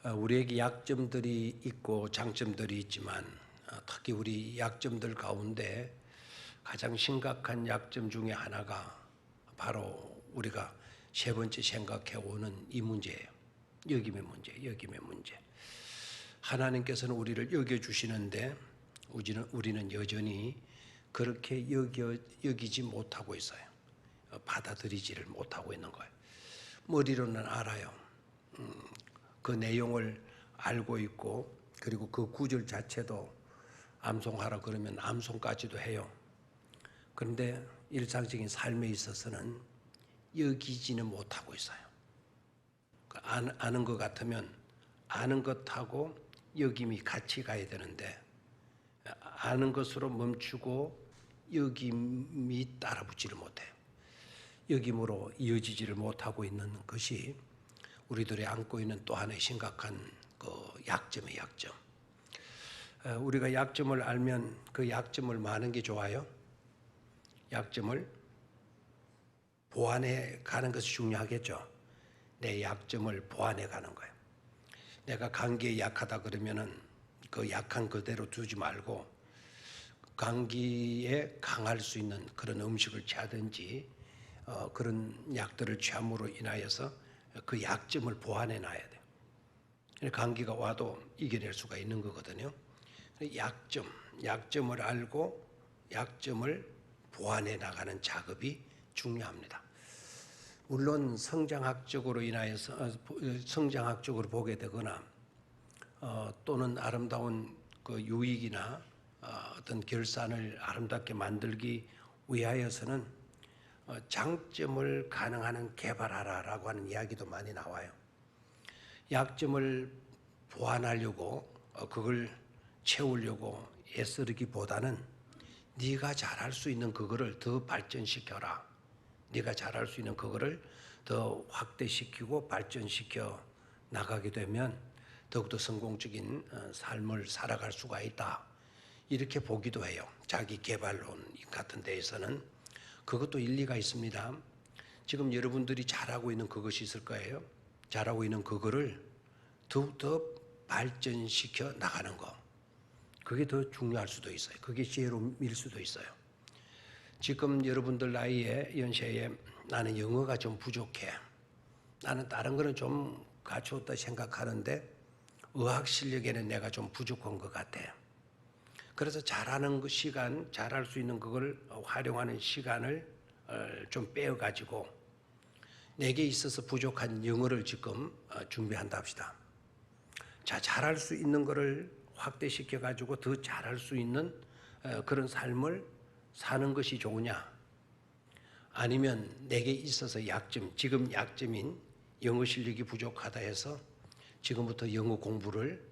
우리에게 약점들이 있고 장점들이 있지만 특히 우리 약점들 가운데 가장 심각한 약점 중에 하나가 바로 우리가 세 번째 생각해 오는 이 문제예요. 여김의 문제. 하나님께서는 우리를 여겨주시는데 우리는 여전히 그렇게 여기지 못하고 있어요. 받아들이지를 못하고 있는 거예요. 머리로는 알아요. 그 내용을 알고 있고, 그리고 그 구절 자체도 암송하라 그러면 암송까지도 해요. 그런데 일상적인 삶에 있어서는 여기지는 못하고 있어요. 아는 것 같으면 아는 것하고 여김이 같이 가야 되는데, 아는 것으로 멈추고 여김이 따라붙지를 못해요. 여김으로 이어지지를 못하고 있는 것이 우리들이 안고 있는 또 하나의 심각한 그 약점의 약점. 우리가 약점을 알면 그 약점을 많은 게 좋아요. 약점을 보완해 가는 것이 중요하겠죠. 내 약점을 보완해 가는 거예요. 내가 감기에 약하다 그러면은 그 약한 그대로 두지 말고 감기에 강할 수 있는 그런 음식을 취하든지 그런 약들을 취함으로 인하여서 그 약점을 보완해 놔야 돼요. 감기가 와도 이겨낼 수가 있는 거거든요. 약점을 알고 약점을 보완해 나가는 작업이 중요합니다. 물론 성장학적으로 보게 되거나 또는 아름다운 그 유익이나 어떤 결산을 아름답게 만들기 위하여서는 장점을 가능한 개발하라라고 하는 이야기도 많이 나와요. 약점을 보완하려고 그걸 채우려고 애쓰기보다는 네가 잘할 수 있는 그거를 더 발전시켜라. 네가 잘할 수 있는 그거를 더 확대시키고 발전시켜 나가게 되면 더욱더 성공적인 삶을 살아갈 수가 있다. 이렇게 보기도 해요. 자기 개발론 같은 데에서는 그것도 일리가 있습니다. 지금 여러분들이 잘하고 있는 그것이 있을 거예요. 잘하고 있는 그거를 더욱더 발전시켜 나가는 거. 그게 더 중요할 수도 있어요. 그게 지혜로움일 수도 있어요. 지금 여러분들 나이에 연세에 나는 영어가 좀 부족해. 나는 다른 거는 좀 갖추었다 생각하는데 의학 실력에는 내가 좀 부족한 것 같아요. 그래서 잘하는 그 시간, 잘할 수 있는 그걸 활용하는 시간을 좀 빼어가지고 내게 있어서 부족한 영어를 지금 준비한다 합시다. 자, 잘할 수 있는 거를 확대시켜가지고 더 잘할 수 있는 그런 삶을 사는 것이 좋으냐? 아니면 내게 있어서 지금 약점인 영어 실력이 부족하다 해서 지금부터 영어 공부를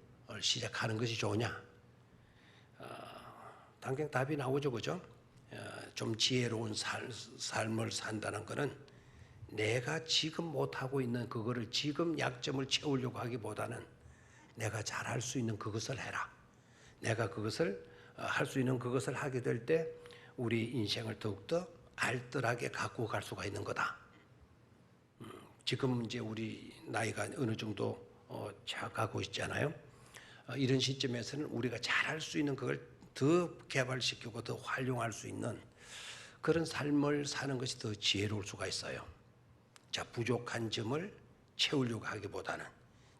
시작하는 것이 좋으냐? 당장 답이 나오죠, 그죠? 좀 지혜로운 삶을 산다는 것은 내가 지금 못하고 있는 그거를 지금 약점을 채우려고 하기보다는 내가 잘할 수 있는 그것을 해라. 내가 그것을 할 수 있는 그것을 하게 될 때 우리 인생을 더욱더 알뜰하게 갖고 갈 수가 있는 거다. 지금 이제 우리 나이가 어느 정도 차가고 있잖아요. 이런 시점에서는 우리가 잘할 수 있는 그걸 더 개발시키고 더 활용할 수 있는 그런 삶을 사는 것이 더 지혜로울 수가 있어요. 자, 부족한 점을 채우려고 하기보다는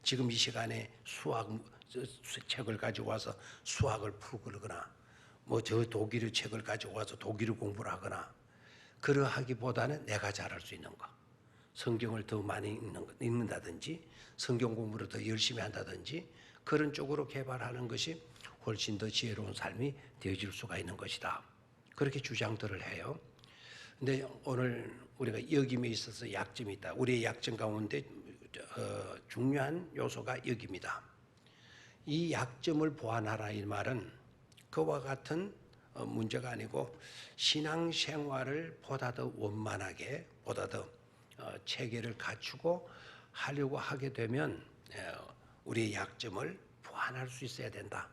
지금 이 시간에 책을 가지고 와서 수학을 풀고 그러거나 저 독일어 책을 가지고 와서 독일어 공부를 하거나 그러하기보다는 내가 잘할 수 있는 거. 성경을 더 많이 읽는다든지 성경 공부를 더 열심히 한다든지 그런 쪽으로 개발하는 것이 훨씬 더 지혜로운 삶이 되어질 수가 있는 것이다. 그렇게 주장들을 해요. 근데 오늘 우리가 여김에 있어서 약점이 있다. 우리의 약점 가운데 중요한 요소가 여기입니다. 이 약점을 보완하라 이 말은 그와 같은 문제가 아니고 신앙생활을 보다 더 원만하게 보다 더 체계를 갖추고 하려고 하게 되면 우리의 약점을 보완할 수 있어야 된다.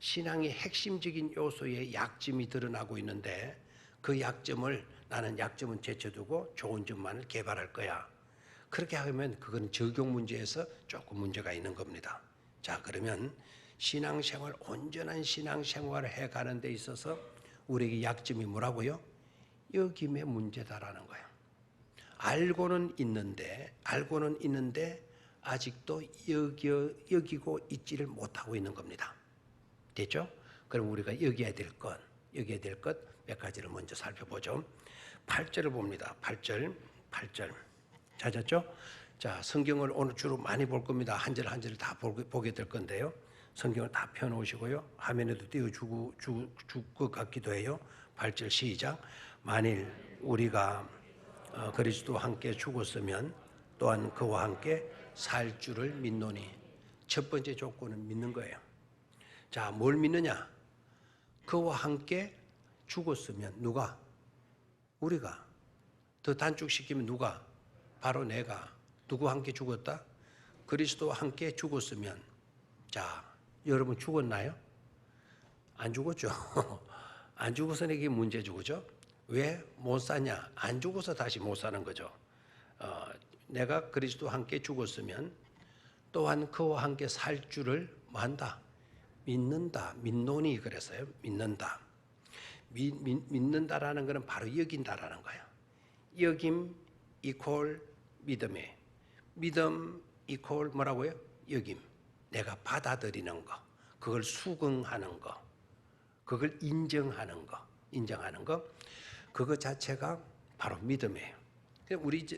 신앙의 핵심적인 요소에 약점이 드러나고 있는데 그 약점을 나는 약점은 제쳐두고 좋은 점만을 개발할 거야. 그렇게 하면 그건 적용 문제에서 조금 문제가 있는 겁니다. 자, 그러면 신앙생활, 온전한 신앙생활을 해가는 데 있어서 우리에게 약점이 뭐라고요? 여김의 문제다라는 거예요. 알고는 있는데 아직도 여기고 있지를 못하고 있는 겁니다. 됐죠? 그럼 우리가 여겨야 될 것 몇 가지를 먼저 살펴보죠. 8절을 봅니다. 8절. 찾았죠? 자, 성경을 오늘 주로 많이 볼 겁니다. 한 절 한 절 다 보게 될 건데요. 성경을 다 펴놓으시고요. 화면에도 띄워주고 줄 것 같기도 해요. 8절 시작. 만일 우리가 그리스도와 함께 죽었으면 또한 그와 함께 살 줄을 믿노니. 첫 번째 조건은 믿는 거예요. 자, 뭘 믿느냐? 그와 함께 죽었으면 누가? 우리가. 더 단축시키면 누가? 바로 내가. 누구와 함께 죽었다? 그리스도와 함께 죽었으면. 자, 여러분 죽었나요? 안 죽었죠. 안 죽어서는 이게 문제죠, 그죠? 왜 못 사냐? 안 죽어서 다시 못 사는 거죠. 내가 그리스도와 함께 죽었으면 또한 그와 함께 살 줄을 뭐 한다? 믿는다. 믿노니 그랬어요. 믿는다. 믿는다라는 것은 바로 여긴다라는 거예요. 여김 이퀄 믿음에. 믿음 이퀄 뭐라고요? 여김. 내가 받아들이는 거. 그걸 수긍하는 거. 그걸 인정하는 거. 그거 자체가 바로 믿음이에요.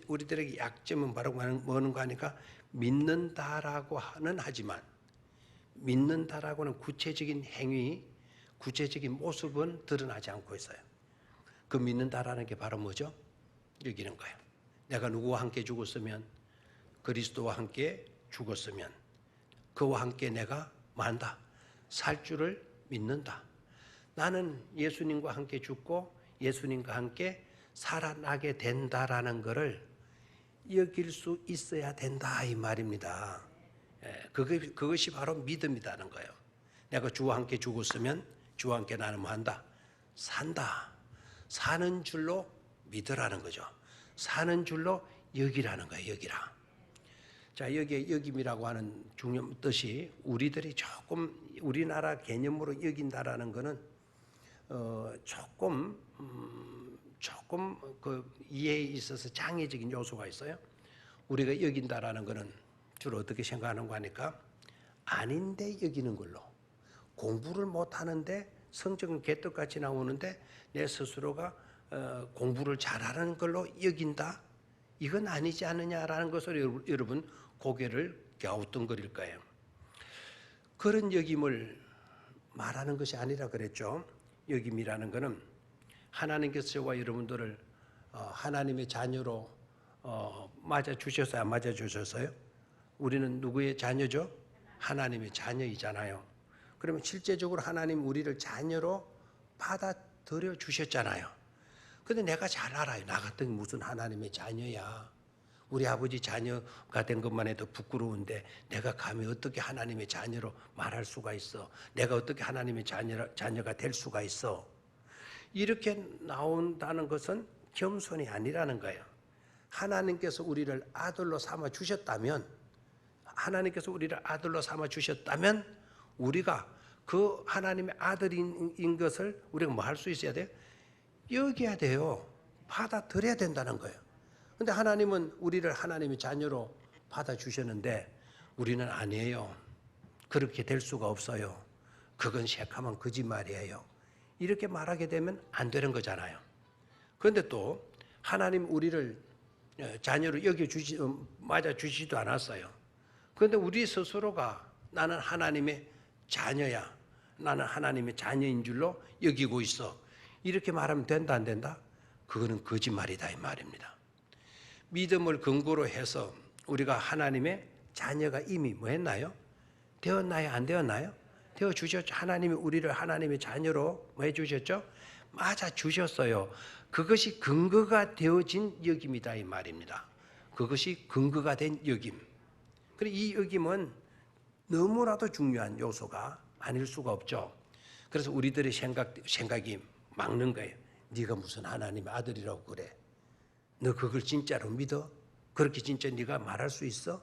우리들에게 약점은 바로 뭐는 거 하니까 믿는다라고는 하지만 믿는다라고는 구체적인 행위, 구체적인 모습은 드러나지 않고 있어요. 그 믿는다라는 게 바로 뭐죠? 여기는 거예요. 내가 누구와 함께 죽었으면, 그리스도와 함께 죽었으면 그와 함께 내가 뭐 한다? 살 줄을 믿는다. 나는 예수님과 함께 죽고 예수님과 함께 살아나게 된다라는 것을 여길 수 있어야 된다 이 말입니다. 그것이 바로 믿음이라는 거예요. 내가 주와 함께 죽었으면 주와 함께 나는 뭐 한다? 산다. 사는 줄로 믿으라는 거죠. 사는 줄로 여기라는 거예요. 여기라. 자, 여기에 여김이라고 하는 중요한 뜻이 우리들이 조금 우리나라 개념으로 여긴다라는 것은 조금 그 이해에 있어서 장애적인 요소가 있어요. 우리가 여긴다라는 것은 주로 어떻게 생각하는 거 하니까 아닌데 여기는 걸로, 공부를 못하는데 성적은 개떡같이 나오는데 내 스스로가 공부를 잘하는 걸로 여긴다? 이건 아니지 않느냐라는 것을 여러분 고개를 갸우뚱거릴 거예요. 그런 여김을 말하는 것이 아니라 그랬죠. 여김이라는 것은 하나님께서 저와 여러분들을 하나님의 자녀로 맞아주셨어요? 안 맞아주셨어요? 우리는 누구의 자녀죠? 하나님의 자녀이잖아요. 그러면 실제적으로 하나님 우리를 자녀로 받아들여 주셨잖아요. 근데 내가 잘 알아요. 나 같은 게 무슨 하나님의 자녀야. 우리 아버지 자녀가 된 것만 해도 부끄러운데 내가 감히 어떻게 하나님의 자녀로 말할 수가 있어. 내가 어떻게 하나님의 자녀가 될 수가 있어. 이렇게 나온다는 것은 겸손이 아니라는 거예요. 하나님께서 우리를 아들로 삼아 주셨다면, 우리가 그 하나님의 아들인 것을 우리가 뭐 할 수 있어야 돼요? 여겨야 돼요. 받아들여야 된다는 거예요. 근데 하나님은 우리를 하나님의 자녀로 받아주셨는데 우리는 아니에요. 그렇게 될 수가 없어요. 그건 새카만 거짓말이에요. 이렇게 말하게 되면 안 되는 거잖아요. 그런데 또 하나님 우리를 자녀로 맞아주시지도 않았어요. 그런데 우리 스스로가 나는 하나님의 자녀야, 나는 하나님의 자녀인 줄로 여기고 있어, 이렇게 말하면 된다 안 된다? 그거는 거짓말이다 이 말입니다. 믿음을 근거로 해서 우리가 하나님의 자녀가 이미 뭐 했나요? 되었나요? 안 되었나요? 되어주셨죠. 하나님이 우리를 하나님의 자녀로 뭐 해주셨죠? 맞아주셨어요. 그것이 근거가 되어진 여김이다 이 말입니다. 그것이 근거가 된 여김. 그리고 이 여김은 너무나도 중요한 요소가 아닐 수가 없죠. 그래서 우리들의 생각이 막는 거예요. 네가 무슨 하나님의 아들이라고 그래? 너 그걸 진짜로 믿어? 그렇게 진짜 네가 말할 수 있어?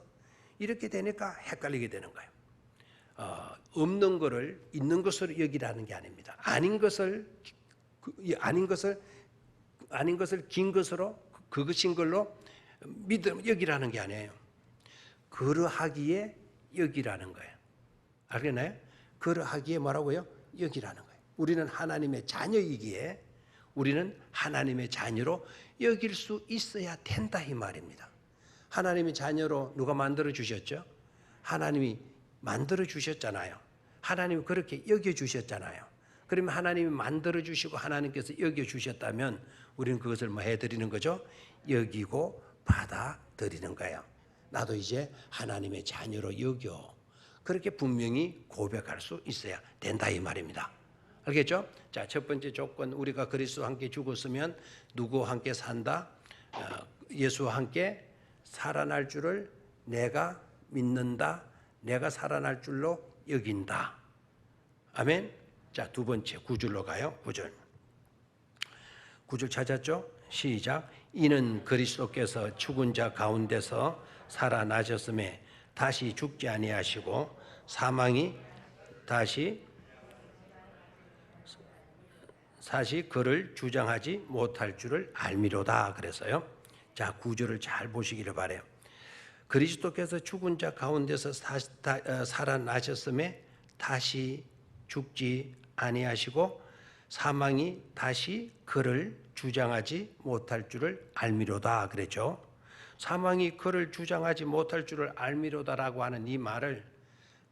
이렇게 되니까 헷갈리게 되는 거예요. 없는 것을 있는 것으로 여기라는 게 아닙니다. 아닌 것을 긴 것으로 그것인 걸로 여기라는 게 아니에요. 그러하기에 여기라는 거예요. 알겠나요? 그러하기에 뭐라고요? 여기라는 거예요. 우리는 하나님의 자녀이기에 우리는 하나님의 자녀로 여길 수 있어야 된다 이 말입니다. 하나님의 자녀로 누가 만들어 주셨죠? 하나님이 만들어 주셨잖아요. 하나님이 그렇게 여겨 주셨잖아요. 그러면 하나님이 만들어 주시고 하나님께서 여겨 주셨다면 우리는 그것을 뭐 해드리는 거죠? 여기고 받아들이는 거예요. 나도 이제 하나님의 자녀로 여겨. 그렇게 분명히 고백할 수 있어야 된다 이 말입니다. 알겠죠? 자, 첫 번째 조건, 우리가 그리스도와 함께 죽었으면 누구와 함께 산다? 예수와 함께 살아날 줄을 내가 믿는다. 내가 살아날 줄로 여긴다. 아멘. 자, 두 번째 9절로 가요. 9절. 9절 찾았죠? 시작. 이는 그리스도께서 죽은 자 가운데서 살아나셨음에 다시 죽지 아니하시고 사망이 다시 그를 주장하지 못할 줄을 알미로다 그래서요. 자, 9절을 잘 보시기를 바라요. 그리스도께서 죽은 자 가운데서 살아나셨음에 다시 죽지 아니하시고 사망이 다시 그를 주장하지 못할 줄을 알미로다 그랬죠. 사망이 그를 주장하지 못할 줄을 알미로다라고 하는 이 말을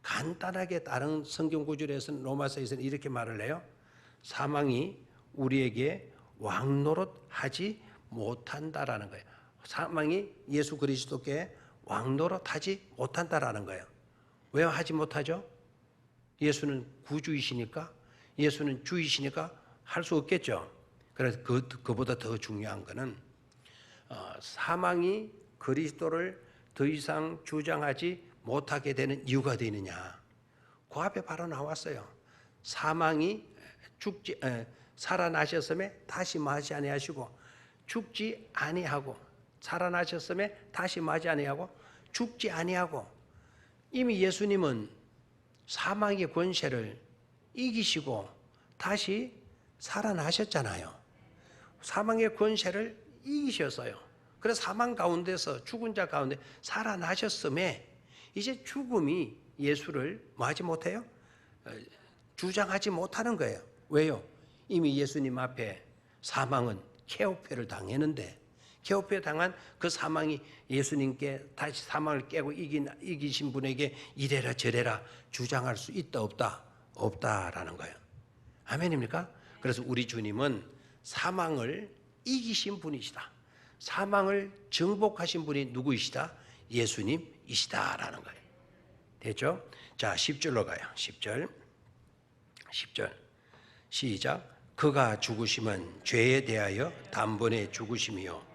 간단하게 다른 성경 구절에서는 로마서에서는 이렇게 말을 해요. 사망이 우리에게 왕노릇하지 못한다라는 거예요. 사망이 예수 그리스도께 왕노릇하지 못한다라는 거예요. 왜 하지 못하죠? 예수는 구주이시니까, 예수는 주이시니까 할 수 없겠죠. 그래서 그보다 더 중요한 것은 사망이 그리스도를 더 이상 주장하지 못하게 되는 이유가 되느냐. 그 앞에 바로 나왔어요. 사망이 살아나셨음에 다시 맞이 아니하시고 죽지 아니하고 살아나셨음에 다시 맞이 아니하고 죽지 아니하고 이미 예수님은 사망의 권세를 이기시고 다시 살아나셨잖아요. 사망의 권세를 이기셨어요. 그래서 사망 가운데서 죽은 자 가운데 살아나셨음에 이제 죽음이 예수를 뭐 하지 못해요? 주장하지 못하는 거예요. 왜요? 이미 예수님 앞에 사망은 케오페를 당했는데 케오페 당한 그 사망이 예수님께 다시 사망을 깨고 이기신 분에게 이래라 저래라 주장할 수 있다 없다? 없다라는 거예요. 아멘입니까? 그래서 우리 주님은 사망을 이기신 분이시다. 사망을 정복하신 분이 누구이시다? 예수님이시다라는 거예요. 됐죠? 자, 10절로 가요. 10절 시작. 그가 죽으심은 죄에 대하여 단번에 죽으심이요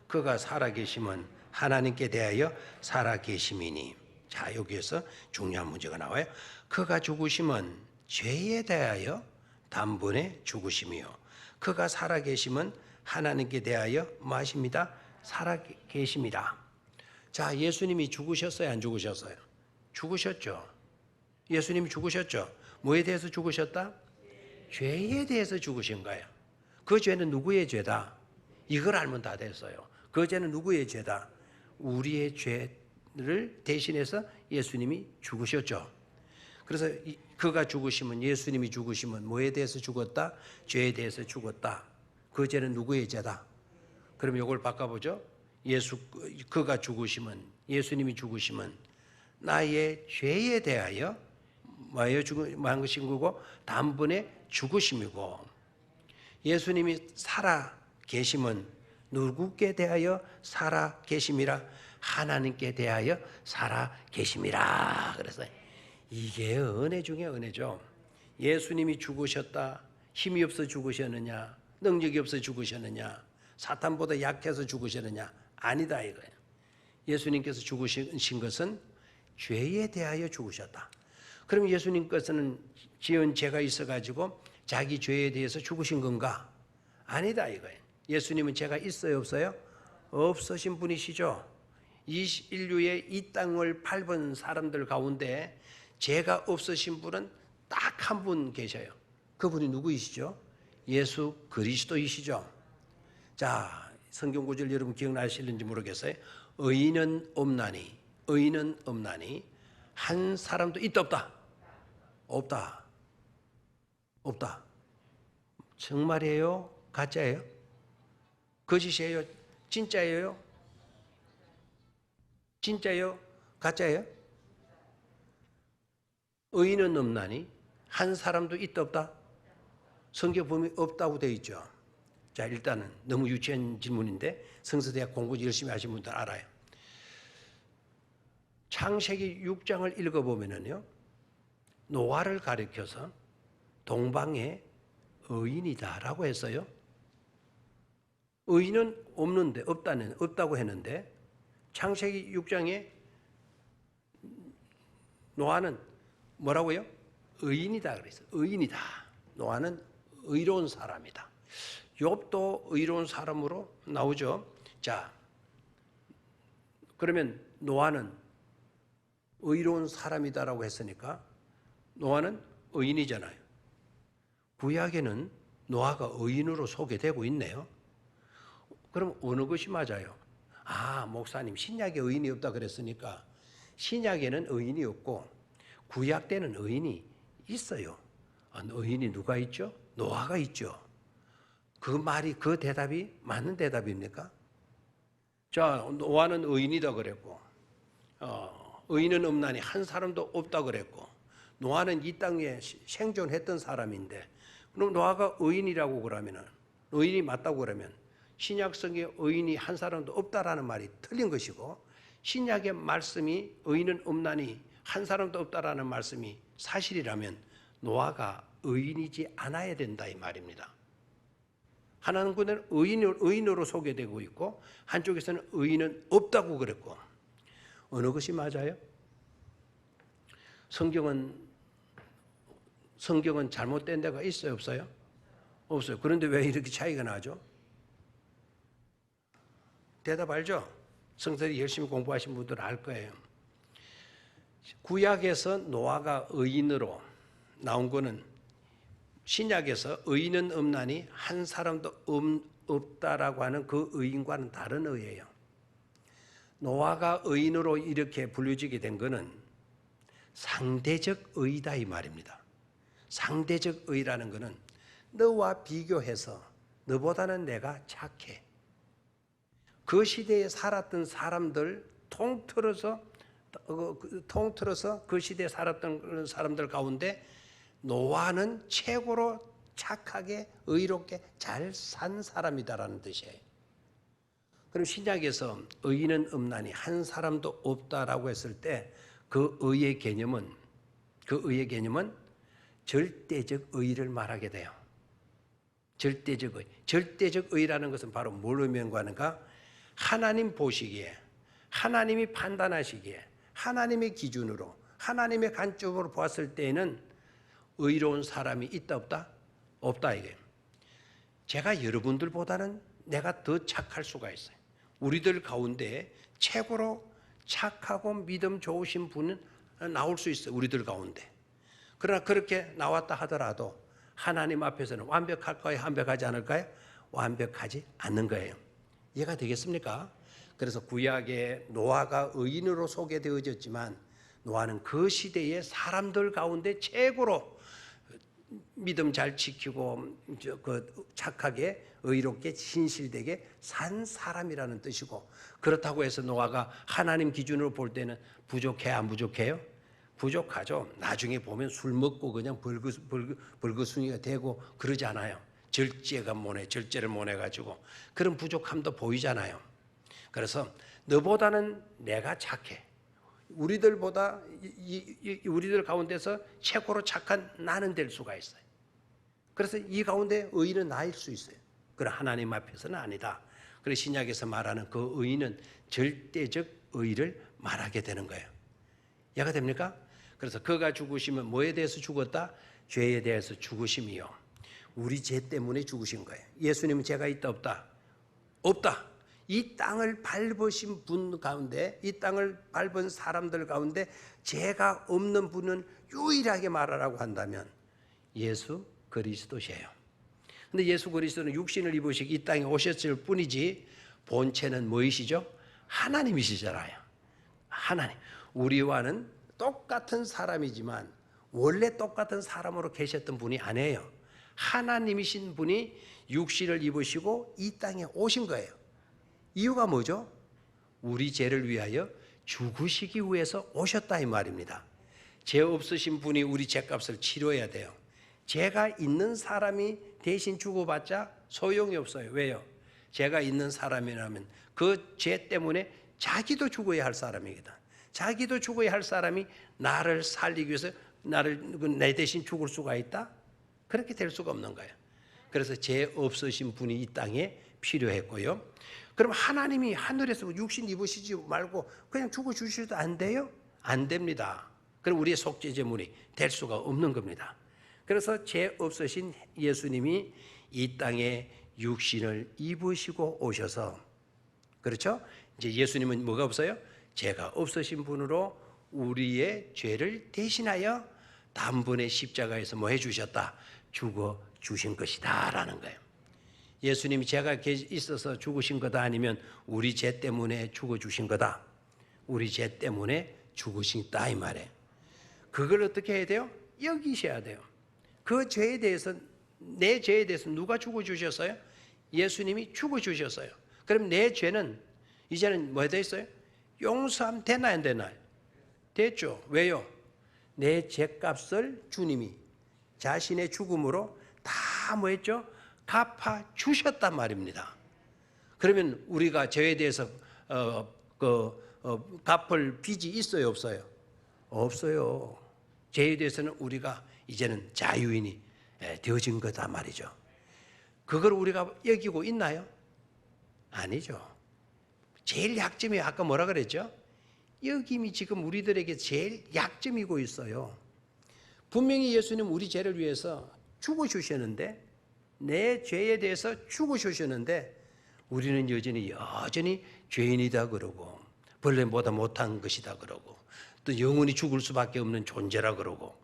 그가 살아계심은 하나님께 대하여 살아계심이니. 자, 여기에서 중요한 문제가 나와요. 그가 죽으심은 죄에 대하여 단번에 죽으심이요 그가 살아계심은 하나님께 대하여 무엇입니다? 살아계심이라. 자, 예수님이 죽으셨어요? 안 죽으셨어요? 죽으셨죠. 예수님이 죽으셨죠. 뭐에 대해서 죽으셨다? 죄에 대해서 죽으신 거예요. 그 죄는 누구의 죄다? 이걸 알면 다 됐어요. 그 죄는 누구의 죄다? 우리의 죄를 대신해서 예수님이 죽으셨죠. 그래서 그가 죽으시면 예수님이 죽으시면 뭐에 대해서 죽었다? 죄에 대해서 죽었다. 그 죄는 누구의 죄다? 그럼 이걸 바꿔보죠. 그가 죽으시면 예수님이 죽으시면 나의 죄에 대하여 뭐한 것인 거고 단번에 죽으심이고 예수님이 살아 계심은 누구께 대하여 살아 계심이라? 하나님께 대하여 살아 계심이라. 그래서 이게 은혜 중에 은혜죠. 예수님이 죽으셨다. 힘이 없어 죽으셨느냐? 능력이 없어 죽으셨느냐? 사탄보다 약해서 죽으셨느냐? 아니다 이거예요. 예수님께서 죽으신 것은 죄에 대하여 죽으셨다. 그럼 예수님께서는 지은 죄가 있어가지고 자기 죄에 대해서 죽으신 건가? 아니다 이거예요. 예수님은 죄가 있어요 없어요? 없으신 분이시죠. 인류의 이 땅을 밟은 사람들 가운데 죄가 없으신 분은 딱 한 분 계셔요. 그분이 누구이시죠? 예수 그리스도이시죠. 자, 성경 구절 여러분 기억나실는지 모르겠어요. 의인은 없나니, 의인은 없나니 한 사람도 있다 없다? 없다. 없다. 정말이에요? 가짜예요? 거짓이에요? 진짜예요? 진짜예요? 가짜예요? 의인은 없나니 한 사람도 있다 없다? 성경 보면 없다고 되어 있죠. 자, 일단은 너무 유치한 질문인데 성서대학 공부 열심히 하신 분들 알아요. 창세기 6장을 읽어보면요, 노아를 가리켜서 동방의 의인이다라고 했어요. 의인은 없는데, 없다고 했는데 창세기 6장에 노아는 뭐라고요? 의인이다 그랬어요. 의인이다. 노아는 의로운 사람이다. 욥도 의로운 사람으로 나오죠. 자, 그러면 노아는 의로운 사람이다라고 했으니까 노아는 의인이잖아요. 구약에는 노아가 의인으로 소개되고 있네요. 그럼 어느 것이 맞아요? 아, 목사님 신약에 의인이 없다 그랬으니까 신약에는 의인이 없고 구약 때는 의인이 있어요. 의인이 누가 있죠? 노아가 있죠. 그 대답이 맞는 대답입니까? 자, 노아는 의인이다 그랬고, 의인은 없나니 한 사람도 없다 그랬고, 노아는 이 땅에 생존했던 사람인데, 그럼 노아가 의인이라고 그러면은, 의인이 맞다고 그러면, 신약성에 의인이 한 사람도 없다라는 말이 틀린 것이고, 신약의 말씀이 의인은 없나니 한 사람도 없다라는 말씀이 사실이라면, 노아가 의인이지 않아야 된다 이 말입니다. 하나님께서는 의인으로 소개되고 있고 한쪽에서는 의인은 없다고 그랬고, 어느 것이 맞아요? 성경은 잘못된 데가 있어요, 없어요? 없어요. 그런데 왜 이렇게 차이가 나죠? 대답 알죠? 성서를 열심히 공부하신 분들은 알 거예요. 구약에서 노아가 의인으로 나온 거는 신약에서 의인은 없나니 한 사람도 없다라고 하는 그 의인과는 다른 의예요. 노아가 의인으로 이렇게 불려지게 된 것은 상대적 의다 이 말입니다. 상대적 의라는 것은 너와 비교해서 너보다는 내가 착해. 그 시대에 살았던 사람들 통틀어서 그 시대에 살았던 사람들 가운데 노아는 최고로 착하게 의롭게 잘 산 사람이다라는 뜻이에요. 그럼 신약에서 의인은 없나니 한 사람도 없다라고 했을 때 그 의의 개념은 절대적 의를 말하게 돼요. 절대적 의. 절대적 의라는 것은 바로 뭘 의미하는가? 하나님 보시기에, 하나님이 판단하시기에, 하나님의 기준으로, 하나님의 관점으로 보았을 때에는 의로운 사람이 있다 없다? 없다 이게. 제가 여러분들보다는 내가 더 착할 수가 있어요. 우리들 가운데 최고로 착하고 믿음 좋으신 분은 나올 수 있어요. 우리들 가운데. 그러나 그렇게 나왔다 하더라도 하나님 앞에서는 완벽할까요? 완벽하지 않을까요? 완벽하지 않는 거예요. 이해가 되겠습니까? 그래서 구약에 노아가 의인으로 소개되어졌지만 노아는 그 시대의 사람들 가운데 최고로 믿음 잘 지키고 착하게 의롭게 신실되게 산 사람이라는 뜻이고, 그렇다고 해서 노아가 하나님 기준으로 볼 때는 부족해 안 부족해요? 부족하죠. 나중에 보면 술 먹고 그냥 벌거숭이가 되고 그러지 않아요. 절제를 못 해가지고 그런 부족함도 보이잖아요. 그래서 너보다는 내가 착해. 우리들보다 우리들 가운데서 최고로 착한 나는 될 수가 있어요. 그래서 이 가운데 의인은 나일 수 있어요. 그러나 하나님 앞에서는 아니다. 그래서 신약에서 말하는 그 의인은 절대적 의를 말하게 되는 거예요. 이해가 됩니까? 그래서 그가 죽으시면 뭐에 대해서 죽었다? 죄에 대해서 죽으심이요. 우리 죄 때문에 죽으신 거예요. 예수님은 죄가 있다 없다? 없다. 이 땅을 밟으신 분 가운데, 이 땅을 밟은 사람들 가운데 죄가 없는 분은 유일하게 말하라고 한다면 예수 그리스도시에요. 근데 예수 그리스도는 육신을 입으시고 이 땅에 오셨을 뿐이지 본체는 뭐이시죠? 하나님이시잖아요. 하나님. 우리와는 똑같은 사람이지만 원래 똑같은 사람으로 계셨던 분이 아니에요. 하나님이신 분이 육신을 입으시고 이 땅에 오신 거예요. 이유가 뭐죠? 우리 죄를 위하여 죽으시기 위해서 오셨다 이 말입니다. 죄 없으신 분이 우리 죄값을 치러야 돼요. 죄가 있는 사람이 대신 죽어봤자 소용이 없어요. 왜요? 죄가 있는 사람이라면 그 죄 때문에 자기도 죽어야 할 사람이거든. 자기도 죽어야 할 사람이 나를 살리기 위해서 내 대신 죽을 수가 있다? 그렇게 될 수가 없는 거예요. 그래서 죄 없으신 분이 이 땅에 필요했고요. 그럼 하나님이 하늘에서 육신 입으시지 말고 그냥 죽어주셔도 안 돼요? 안 됩니다. 그럼 우리의 속죄제물이 될 수가 없는 겁니다. 그래서 죄 없으신 예수님이 이 땅에 육신을 입으시고 오셔서, 그렇죠? 이제 예수님은 뭐가 없어요? 죄가 없으신 분으로 우리의 죄를 대신하여 단번에 십자가에서 뭐 해주셨다? 죽어 주신 것이다 라는 거예요. 예수님이 죄가 있어서 죽으신 거다, 아니면 우리 죄 때문에 죽어 주신 거다? 우리 죄 때문에 죽으신다 이 말이에요. 그걸 어떻게 해야 돼요? 여기셔야 돼요. 그 죄에 대해서, 내 죄에 대해서 누가 죽어 주셨어요? 예수님이 죽어 주셨어요. 그럼 내 죄는 이제는 뭐 됐어요? 용서하면 되나요, 안 되나요? 됐죠. 왜요? 내 죄값을 주님이 자신의 죽음으로 다 뭐 했죠? 갚아 주셨단 말입니다. 그러면 우리가 죄에 대해서 갚을 빚이 있어요, 없어요? 없어요. 죄에 대해서는 우리가 이제는 자유인이 되어진 거다 말이죠. 그걸 우리가 여기고 있나요? 아니죠. 제일 약점이 아까 뭐라 그랬죠? 여김이 지금 우리들에게 제일 약점이고 있어요. 분명히 예수님 우리 죄를 위해서 죽어주셨는데, 내 죄에 대해서 죽어주셨는데 우리는 여전히 죄인이다 그러고, 벌레보다 못한 것이다 그러고, 또 영원히 죽을 수밖에 없는 존재라 그러고.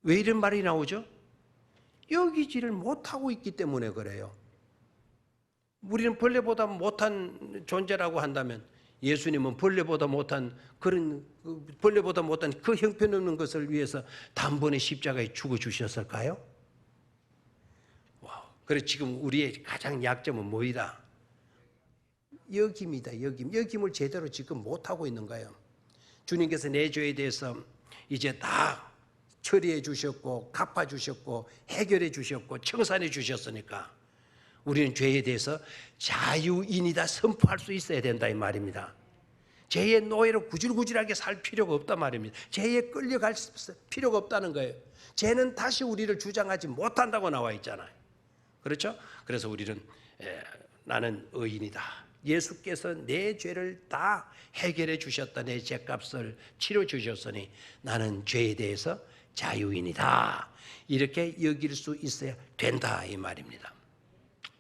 왜 이런 말이 나오죠? 여기지를 못하고 있기 때문에 그래요. 우리는 벌레보다 못한 존재라고 한다면 예수님은 벌레보다 못한 그 형편없는 것을 위해서 단번에 십자가에 죽어주셨을까요? 그래서 지금 우리의 가장 약점은 뭐이다? 여김이다. 여김을 제대로 지금 못하고 있는 거예요. 주님께서 내 죄에 대해서 이제 다 처리해 주셨고, 갚아 주셨고, 해결해 주셨고, 청산해 주셨으니까 우리는 죄에 대해서 자유인이다 선포할 수 있어야 된다 이 말입니다. 죄의 노예로 구질구질하게 살 필요가 없단 말입니다. 죄에 끌려갈 필요가 없다는 거예요. 죄는 다시 우리를 주장하지 못한다고 나와 있잖아요. 그렇죠? 그래서 우리는 나는 의인이다. 예수께서 내 죄를 다 해결해 주셨다. 내 죄값을 치러 주셨으니 나는 죄에 대해서 자유인이다. 이렇게 여길 수 있어야 된다 이 말입니다.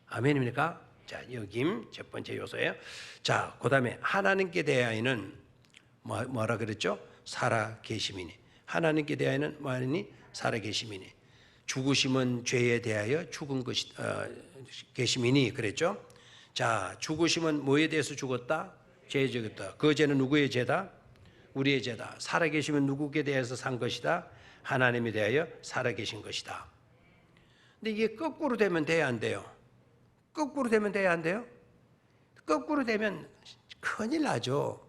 아멘입니까? 자, 여김 첫 번째 요소예요. 자, 그다음에 하나님께 대하여는 뭐라 그랬죠? 살아 계심이니. 하나님께 대하여는 뭐하니? 살아 계심이니. 죽으심은 죄에 대하여 죽은 것이 계심이니 그랬죠? 자, 죽으심은 뭐에 대해서 죽었다? 죄에 죽었다. 그 죄는 누구의 죄다? 우리의 죄다. 살아 계심은 누구에 대해서 산 것이다? 하나님에 대하여 살아 계신 것이다. 근데 이게 거꾸로 되면 돼야 안 돼요? 거꾸로 되면 돼야 안 돼요? 거꾸로 되면 큰일 나죠.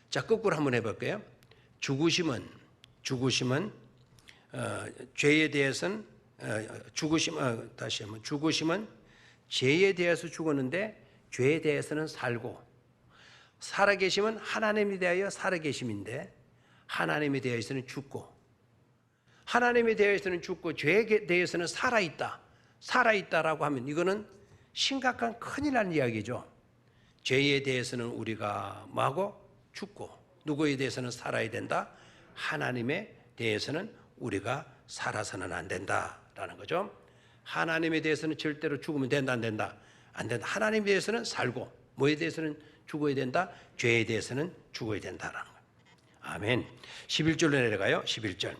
자, 거꾸로 한번 해볼게요. 죽으심은 죄에 대해서는 다시 한번 죽으심은 죄에 대해서 죽었는데 죄에 대해서는 살고, 살아계심은 하나님에 대하여 살아계심인데 하나님에 대해서는 죽고, 하나님에 대해서는 죽고 죄에 대해서는 살아있다라고 하면 이거는 심각한 큰일 난 이야기죠. 죄에 대해서는 우리가 뭐하고? 죽고, 누구에 대해서는 살아야 된다? 하나님에 대해서는 우리가 살아서는 안 된다라는 거죠. 하나님에 대해서는 절대로 죽으면 된다 안 된다? 안 된다. 하나님에 대해서는 살고, 뭐에 대해서는 죽어야 된다? 죄에 대해서는 죽어야 된다라는 거예요. 아멘. 11절로 내려가요. 11절.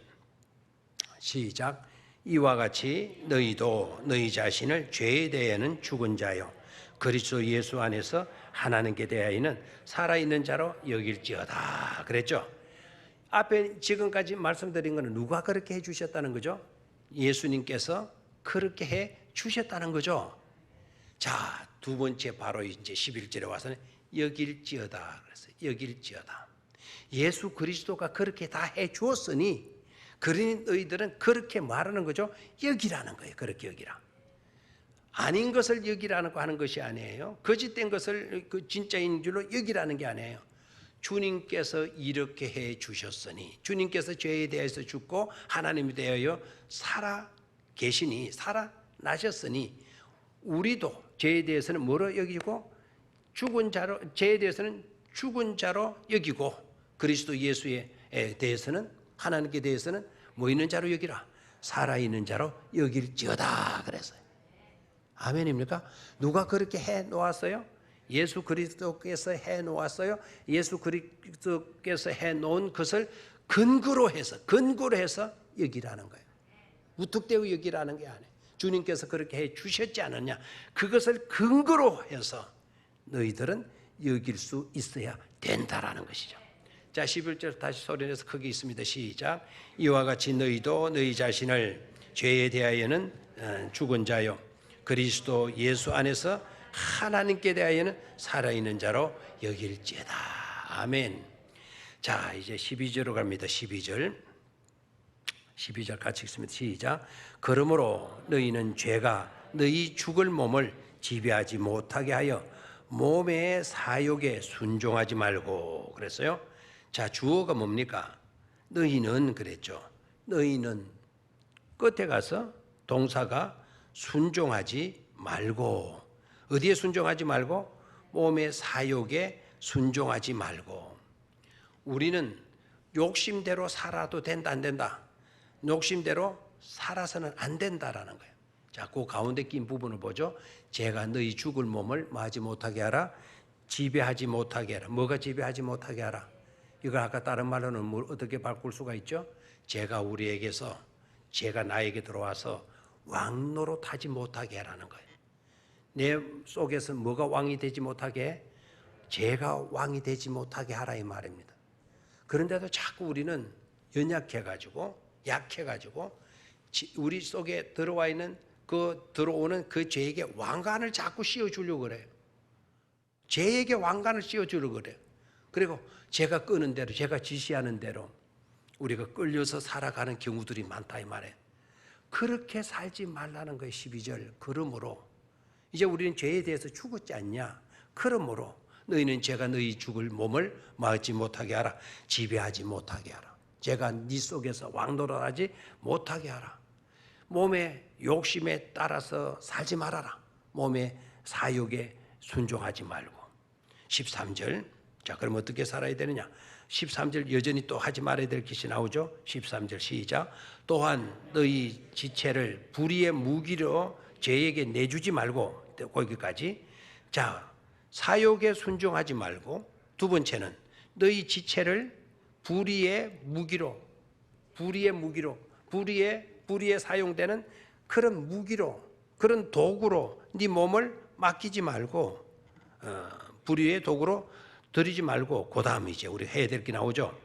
시작. 이와 같이 너희도 너희 자신을 죄에 대하여는 죽은 자요 그리스도 예수 안에서 하나님께 대하여는 살아있는 자로 여길지어다 그랬죠. 앞에 지금까지 말씀드린 것은 누가 그렇게 해주셨다는 거죠? 예수님께서 그렇게 해주셨다는 거죠. 자, 두 번째 바로 이제 11절에 와서는 여길지어다 그랬어요. 여길지어다. 예수 그리스도가 그렇게 다 해주었으니 그러니 너희들은 그렇게 말하는 거죠. 여기라는 거예요. 그렇게 여기라. 아닌 것을 여기라는 거 하는 것이 아니에요. 거짓된 것을 그 진짜인 줄로 여기라는 게 아니에요. 주님께서 이렇게 해 주셨으니 주님께서 죄에 대해서 죽고 하나님에 대하여 살아 계시니 살아나셨으니 우리도 죄에 대해서는 뭐로 여기고 죽은 자로 죄에 대해서는 죽은 자로 여기고 그리스도 예수에 대해서는 하나님께 대해서는 뭐 있는 자로 여기라 살아있는 자로 여길지어다 그랬어요. 아멘입니까? 누가 그렇게 해 놓았어요? 예수 그리스도께서 해 놓았어요. 예수 그리스도께서 해 놓은 것을 근거로 해서 여기라는 거예요. 무턱대고 여기라는 게 아니에요. 주님께서 그렇게 해 주셨지 않느냐. 그것을 근거로 해서 너희들은 여길 수 있어야 된다라는 것이죠. 자, 11절 다시 소리내서 크게 있습니다. 시작. 이와 같이 너희도 너희 자신을 죄에 대하여는 죽은 자요 그리스도 예수 안에서 하나님께 대하여는 살아있는 자로 여길지어다. 아멘. 자, 이제 12절로 갑니다. 12절 같이 읽습니다. 시작. 그러므로 너희는 죄가 너희 죽을 몸을 지배하지 못하게 하여 몸의 사욕에 순종하지 말고 그랬어요. 자, 주어가 뭡니까? 너희는 그랬죠. 너희는 끝에 가서 동사가 순종하지 말고 어디에 순종하지 말고 몸의 사욕에 순종하지 말고 우리는 욕심대로 살아도 된다 안 된다? 욕심대로 살아서는 안 된다라는 거예요. 자, 그 가운데 낀 부분을 보죠. 제가 너희 죽을 몸을 마지 못하게 하라. 지배하지 못하게 하라. 뭐가 지배하지 못하게 하라? 이걸 아까 다른 말로는 뭘 어떻게 바꿀 수가 있죠? 제가 우리에게서 제가 나에게 들어와서 왕노릇하지 못하게 하라는 거예요. 내 속에서 뭐가 왕이 되지 못하게 해? 제가 왕이 되지 못하게 하라 이 말입니다. 그런데도 자꾸 우리는 연약해가지고 약해가지고 우리 속에 들어와 있는 들어오는 그 죄에게 왕관을 자꾸 씌워주려고 그래요. 죄에게 왕관을 씌워주려고 그래요. 그리고 제가 끄는 대로 제가 지시하는 대로 우리가 끌려서 살아가는 경우들이 많다 이 말이에요. 그렇게 살지 말라는 거예요. 12절. 그러므로 이제 우리는 죄에 대해서 죽었지 않냐. 그러므로 너희는 제가 너희 죽을 몸을 막지 못하게 하라. 지배하지 못하게 하라. 제가 네 속에서 왕노릇하지 못하게 하라. 몸의 욕심에 따라서 살지 말아라. 몸의 사욕에 순종하지 말고. 13절. 자, 그럼 어떻게 살아야 되느냐? 13절 여전히 또 하지 말아야 될 것이 나오죠. 13절 시작. 또한 너희 지체를 불의의 무기로 죄에게 내주지 말고 거기까지. 자, 사욕에 순종하지 말고 두 번째는 너희 지체를 불의의 무기로 불의에 사용되는 그런 무기로 그런 도구로 네 몸을 맡기지 말고 불의의 도구로 드리지 말고 그 다음에 이제 우리 해야 될 게 나오죠.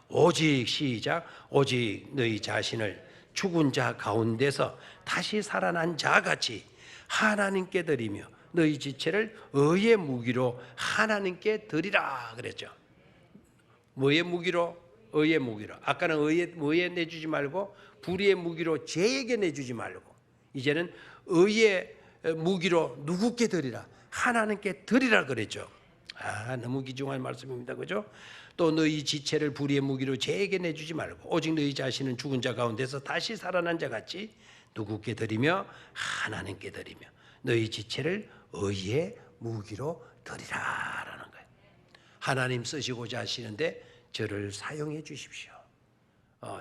오직 시작. 오직 너희 자신을 죽은 자 가운데서 다시 살아난 자같이 하나님께 드리며 너희 지체를 의의 무기로 하나님께 드리라 그랬죠. 뭐의 무기로? 의의 무기로. 아까는 뭐에 내주지 말고 불의의 무기로 죄에게 내주지 말고 이제는 의의 무기로 누구께 드리라? 하나님께 드리라 그랬죠. 너무 귀중한 말씀입니다. 그죠? 또 너희 지체를 불의의 무기로 죄에게 내주지 말고 오직 너희 자신은 죽은 자 가운데서 다시 살아난 자 같이 누구께 드리며 하나님께 드리며 너희 지체를 의의 무기로 드리라라는 거예요. 하나님 쓰시고자 하시는데 저를 사용해 주십시오.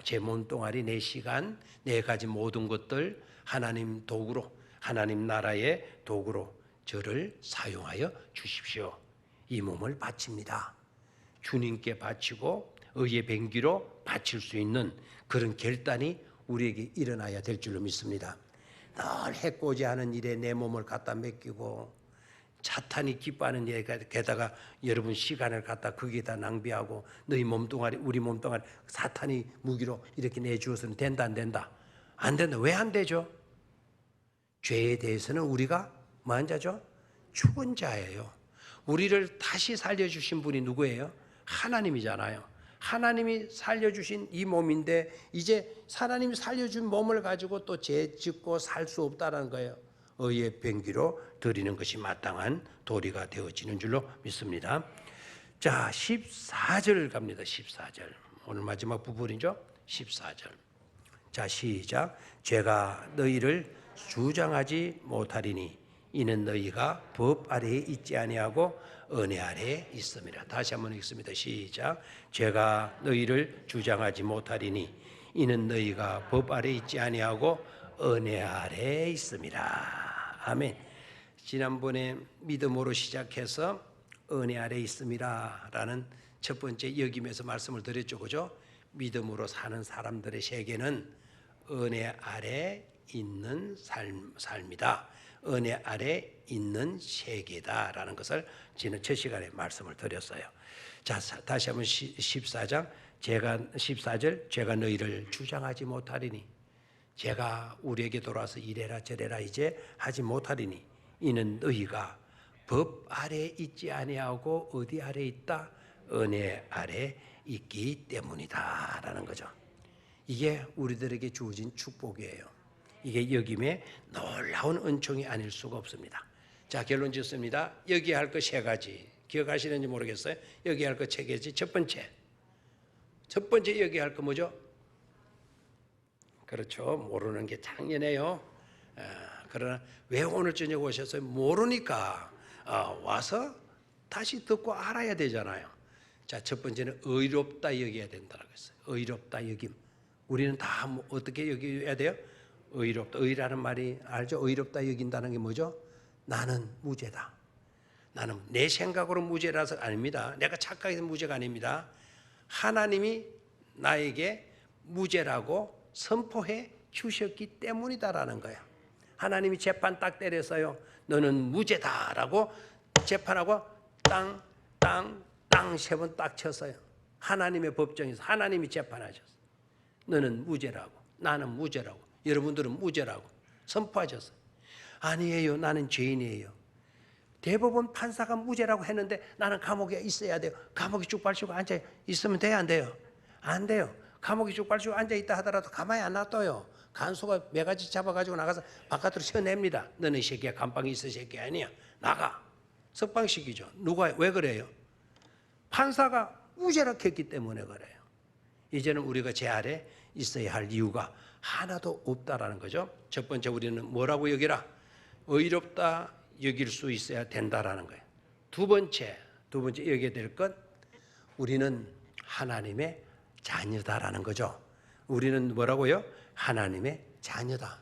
제 몸뚱아리, 내 시간, 내 가진 모든 것들 하나님 도구로 하나님 나라의 도구로 저를 사용하여 주십시오. 이 몸을 바칩니다. 주님께 바치고 의의 뱅기로 바칠 수 있는 그런 결단이 우리에게 일어나야 될 줄로 믿습니다. 늘 해코지하는 일에 내 몸을 갖다 맡기고 사탄이 기뻐하는 일에 게다가 여러분 시간을 갖다 거기에다 낭비하고 너희 몸뚱아리 우리 몸뚱아리 사탄이 무기로 이렇게 내주어서는 된다 안 된다? 안 된다. 왜 안 되죠? 죄에 대해서는 우리가 뭐한 자죠? 죽은 자예요. 우리를 다시 살려주신 분이 누구예요? 하나님이잖아요. 하나님이 살려주신 이 몸인데 이제 하나님이 살려준 몸을 가지고 또 죄 짓고 살 수 없다는 거예요. 의의 병기로 드리는 것이 마땅한 도리가 되어지는 줄로 믿습니다. 자, 14절 갑니다. 14절. 오늘 마지막 부분이죠. 14절. 자, 시작. 제가 너희를 주장하지 못하리니 이는 너희가 법 아래에 있지 아니하고 은혜 아래에 있음이라. 다시 한번 읽습니다. 시작. 제가 너희를 주장하지 못하리니 이는 너희가 법 아래에 있지 아니하고 은혜 아래에 있음이라. 아멘. 지난번에 믿음으로 시작해서 은혜 아래에 있음이라 라는 첫 번째 여김에서 말씀을 드렸죠. 그죠? 믿음으로 사는 사람들의 세계는 은혜 아래에 있는 삶이다. 은혜 아래 있는 세계다라는 것을 지난 첫 시간에 말씀을 드렸어요. 자, 다시 한번 14장 14절 제가 너희를 주장하지 못하리니 제가 우리에게 돌아와서 이래라 저래라 이제 하지 못하리니 이는 너희가 법 아래 있지 아니하고 어디 아래 있다? 은혜 아래 있기 때문이다라는 거죠. 이게 우리들에게 주어진 축복이에요. 이게 여김의 놀라운 은총이 아닐 수가 없습니다. 자, 결론 짓습니다. 여기에 할 것 세 가지. 기억하시는지 모르겠어요. 여기에 할 것 세 가지. 첫 번째 여기에 할 거 뭐죠? 그렇죠. 모르는 게 당연해요. 그러나 왜 오늘 저녁 오셨어요? 모르니까 와서 다시 듣고 알아야 되잖아요. 자, 첫 번째는 의롭다 여겨야 된다라고 했어요. 의롭다 여김. 우리는 다 어떻게 여겨야 돼요? 의롭다. 의라는 말이 알죠? 의롭다 여긴다는 게 뭐죠? 나는 무죄다. 나는 내 생각으로 무죄라서 아닙니다. 내가 착각해서 무죄가 아닙니다. 하나님이 나에게 무죄라고 선포해 주셨기 때문이다라는 거예요. 하나님이 재판 딱 때렸어요. 너는 무죄다라고 재판하고 땅 세 번 딱 쳤어요. 하나님의 법정에서 하나님이 재판하셨어요. 너는 무죄라고, 나는 무죄라고, 여러분들은 무죄라고 선포하셨어요. 아니에요, 나는 죄인이에요. 대법원 판사가 무죄라고 했는데 나는 감옥에 있어야 돼요. 감옥에 쭉발치고 앉아 있으면 돼요, 안 돼요? 안 돼요. 감옥에 쭉발치고 앉아 있다 하더라도 가만히 안 놔둬요. 간수가 매가지 잡아가지고 나가서 바깥으로 쳐냅니다. 너는 이 새끼야 감방에 있을 새끼 아니야. 나가. 석방시키죠. 누가 왜 그래요? 판사가 무죄라고 했기 때문에 그래요. 이제는 우리가 제 아래 있어야 할 이유가 하나도 없다라는 거죠. 첫 번째 우리는 뭐라고 여기라? 의롭다 여길 수 있어야 된다라는 거예요. 두 번째 여겨야 될 것, 우리는 하나님의 자녀다라는 거죠. 우리는 뭐라고요? 하나님의 자녀다.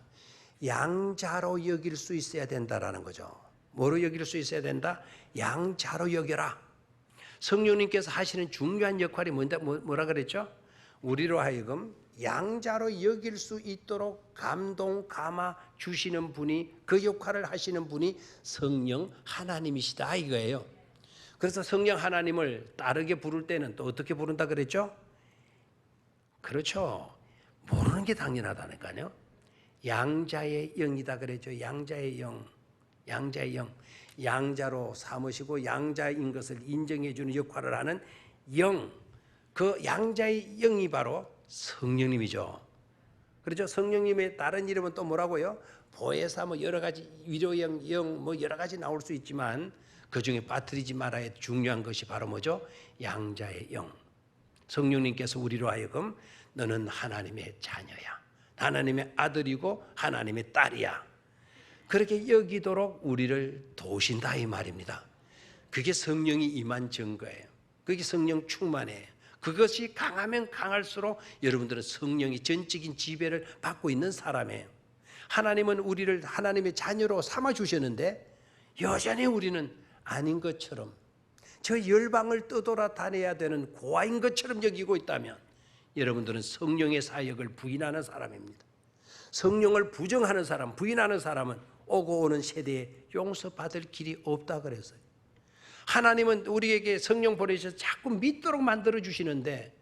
양자로 여길 수 있어야 된다라는 거죠. 뭐로 여길 수 있어야 된다? 양자로 여겨라. 성령님께서 하시는 중요한 역할이 뭐라 그랬죠? 우리로 하여금 양자로 여길 수 있도록 감동, 감화 주시는 분이, 그 역할을 하시는 분이 성령 하나님이시다 이거예요. 그래서 성령 하나님을 따르게 부를 때는 또 어떻게 부른다 그랬죠? 그렇죠. 모르는 게 당연하다니까요. 양자의 영이다 그랬죠. 양자의 영. 양자로 삼으시고 양자인 것을 인정해 주는 역할을 하는 영. 그 양자의 영이 바로 성령님이죠. 그렇죠. 성령님의 다른 이름은 또 뭐라고요? 보혜사 뭐 여러 가지 위로영 영 뭐 여러 가지 나올 수 있지만 그 중에 빠뜨리지 말아야 할 중요한 것이 바로 뭐죠? 양자의 영. 성령님께서 우리로 하여금 너는 하나님의 자녀야. 하나님의 아들이고 하나님의 딸이야. 그렇게 여기도록 우리를 도우신다 이 말입니다. 그게 성령이 임한 증거예요. 그게 성령 충만이에요. 그것이 강하면 강할수록 여러분들은 성령이 전적인 지배를 받고 있는 사람이에요. 하나님은 우리를 하나님의 자녀로 삼아 주셨는데 여전히 우리는 아닌 것처럼, 저 열방을 떠돌아 다녀야 되는 고아인 것처럼 여기고 있다면 여러분들은 성령의 사역을 부인하는 사람입니다. 성령을 부정하는 사람, 부인하는 사람은 오고 오는 세대에 용서받을 길이 없다 그랬어요. 하나님은 우리에게 성령 보내셔서 자꾸 믿도록 만들어 주시는데,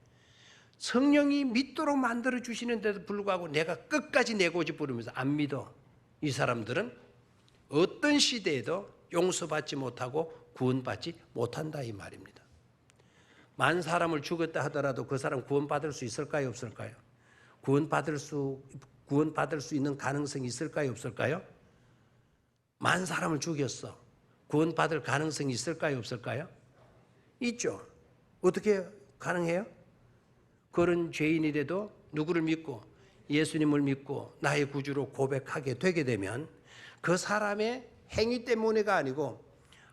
성령이 믿도록 만들어 주시는데도 불구하고 내가 끝까지 내 고집 부르면서 안 믿어. 이 사람들은 어떤 시대에도 용서받지 못하고 구원받지 못한다 이 말입니다. 만 사람을 죽였다 하더라도 그 사람 구원받을 수 있을까요, 없을까요? 구원받을 수 있는 가능성이 있을까요, 없을까요? 만 사람을 죽였어. 구원받을 가능성이 있을까요, 없을까요? 있죠. 어떻게 가능해요? 그런 죄인이라도 누구를 믿고 예수님을 믿고 나의 구주로 고백하게 되게 되면 그 사람의 행위 때문에가 아니고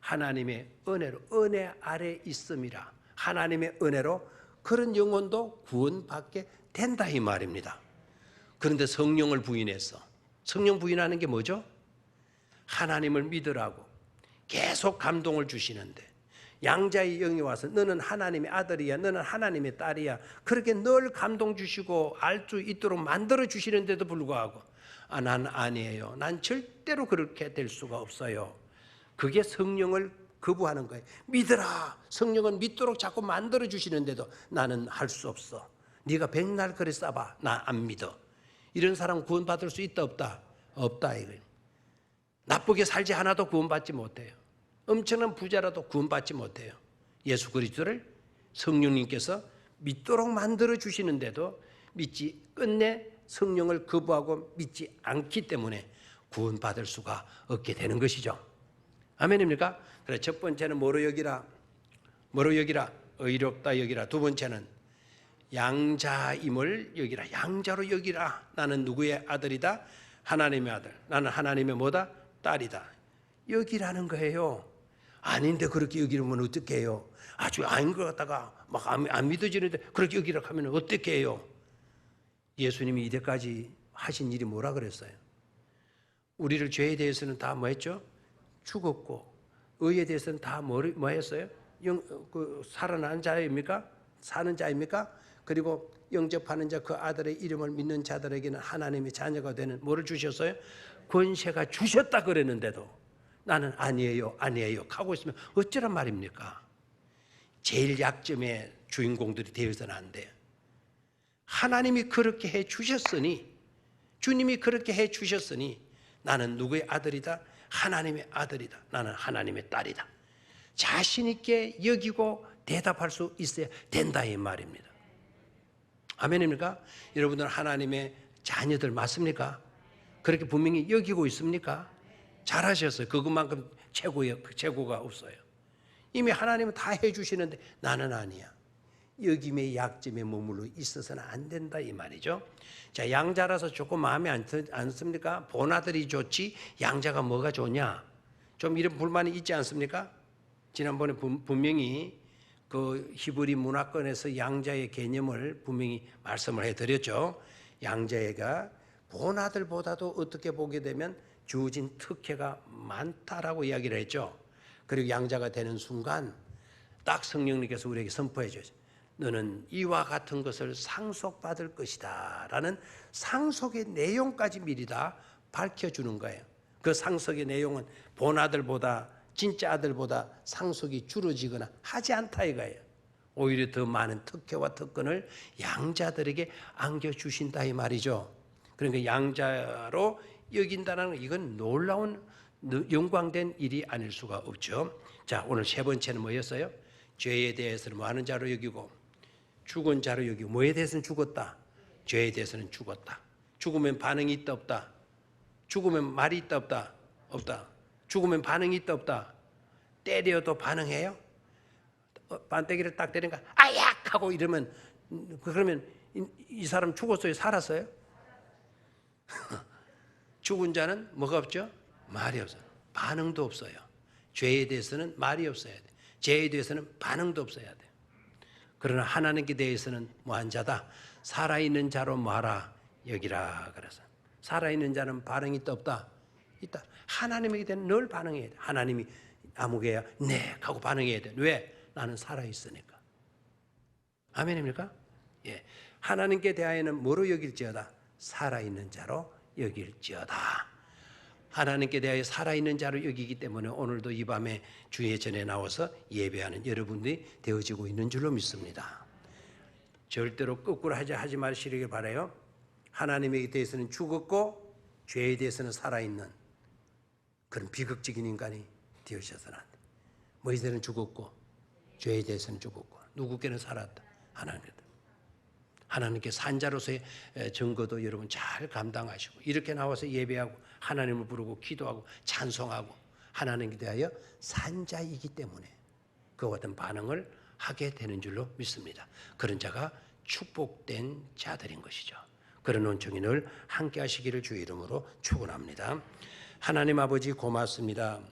하나님의 은혜로, 은혜 아래 있음이라, 하나님의 은혜로 그런 영혼도 구원받게 된다 이 말입니다. 그런데 성령을 부인해서, 성령 부인하는 게 뭐죠? 하나님을 믿으라고 계속 감동을 주시는데, 양자의 영이 와서 너는 하나님의 아들이야, 너는 하나님의 딸이야, 그렇게 늘 감동 주시고 알 수 있도록 만들어 주시는데도 불구하고 난 아니에요, 난 절대로 그렇게 될 수가 없어요. 그게 성령을 거부하는 거예요. 믿으라, 성령은 믿도록 자꾸 만들어 주시는데도 나는 할 수 없어. 네가 백날 그래 싸봐, 나 안 믿어. 이런 사람 구원받을 수 있다 없다? 없다 이거예요. 나쁘게 살지 않아도 구원받지 못해요. 엄청난 부자라도 구원받지 못해요. 예수 그리스도를 성령님께서 믿도록 만들어 주시는데도 믿지, 끝내 성령을 거부하고 믿지 않기 때문에 구원받을 수가 없게 되는 것이죠. 아멘입니까? 그래서 첫 번째는 뭐로 여기라? 뭐로 여기라? 의롭다 여기라. 두 번째는 양자임을 여기라. 양자로 여기라. 나는 누구의 아들이다? 하나님의 아들. 나는 하나님의 뭐다? 딸이다. 여기라는 거예요. 아닌데 그렇게 여기면 어떻게 해요? 아주 아닌 것 같다가 막 안 믿어지는데 그렇게 여기라고 하면 어떻게 해요? 예수님이 이때까지 하신 일이 뭐라 그랬어요? 우리를 죄에 대해서는 다 뭐 했죠? 죽었고, 의에 대해서는 다 뭐 했어요? 살아난 자입니까? 사는 자입니까? 그리고 영접하는 자, 그 아들의 이름을 믿는 자들에게는 하나님의 자녀가 되는 뭐를 주셨어요? 권세가 주셨다 그랬는데도 나는 아니에요, 아니에요 하고 있으면 어쩌란 말입니까? 제일 약점의 주인공들이 되어서는 안 돼요. 하나님이 그렇게 해 주셨으니, 주님이 그렇게 해 주셨으니 나는 누구의 아들이다? 하나님의 아들이다. 나는 하나님의 딸이다. 자신 있게 여기고 대답할 수 있어야 된다 이 말입니다. 아멘입니까? 여러분들 하나님의 자녀들 맞습니까? 그렇게 분명히 여기고 있습니까? 잘하셨어요. 그것만큼 최고가 없어요. 이미 하나님은 다 해주시는데 나는 아니야. 여김의 약점에 머물러 있어서는 안 된다 이 말이죠. 자, 양자라서 조금 마음에 않습니까? 본아들이 좋지 양자가 뭐가 좋냐? 좀 이런 불만이 있지 않습니까? 지난번에 분명히 그 히브리 문화권에서 양자의 개념을 분명히 말씀을 해드렸죠. 양자애가 본아들보다도 어떻게 보게 되면 주어진 특혜가 많다라고 이야기를 했죠. 그리고 양자가 되는 순간 딱 성령님께서 우리에게 선포해 주죠. 너는 이와 같은 것을 상속받을 것이다 라는 상속의 내용까지 미리 다 밝혀주는 거예요. 그 상속의 내용은 본아들보다, 진짜 아들보다 상속이 줄어지거나 하지 않다 이거예요. 오히려 더 많은 특혜와 특권을 양자들에게 안겨주신다 이 말이죠. 그러니까 양자로 여긴다는 건 이건 놀라운 영광된 일이 아닐 수가 없죠. 자, 오늘 세 번째는 뭐였어요? 죄에 대해서는 뭐 하는 자로 여기고, 죽은 자로 여기고, 뭐에 대해서는 죽었다? 죄에 대해서는 죽었다. 죽으면 반응이 있다 없다? 죽으면 말이 있다 없다? 없다. 죽으면 반응이 있다 없다? 때려도 반응해요? 반대기를 딱 때리니까 아약 하고 이러면, 그러면 이 사람 죽었어요? 살았어요? 죽은 자는 뭐가 없죠? 말이 없어요. 반응도 없어요. 죄에 대해서는 말이 없어야 돼. 죄에 대해서는 반응도 없어야 돼. 그러나 하나님께 대해서는 뭐한 자다? 살아있는 자로 뭐하라? 여기라 그래서 살아있는 자는 반응이 있다 없다? 있다. 하나님에게 대한 늘 반응해야 돼. 하나님이 아무개야 네 하고 반응해야 돼. 왜? 나는 살아 있으니까. 아멘입니까? 예. 하나님께 대하여는 뭐로 여길지어다? 살아있는 자로 여길지어다. 하나님께 대하여 살아있는 자로 여기기 때문에 오늘도 이 밤에 주의 전에 나와서 예배하는 여러분들이 되어지고 있는 줄로 믿습니다. 절대로 거꾸로 하지 마시길 바라요. 하나님에 대해서는 죽었고 죄에 대해서는 살아있는 그런 비극적인 인간이 되어주셔서는 안 돼. 뭐에 대해서는 죽었고 죄에 대해서는 죽었고 누구께는 살았다. 하나님께 산자로서의 증거도 여러분 잘 감당하시고 이렇게 나와서 예배하고 하나님을 부르고 기도하고 찬송하고 하나님께 대하여 산자이기 때문에 그와 같은 반응을 하게 되는 줄로 믿습니다. 그런 자가 축복된 자들인 것이죠. 그런 온청이 늘 함께 하시기를 주의 이름으로 축원합니다. 하나님 아버지 고맙습니다.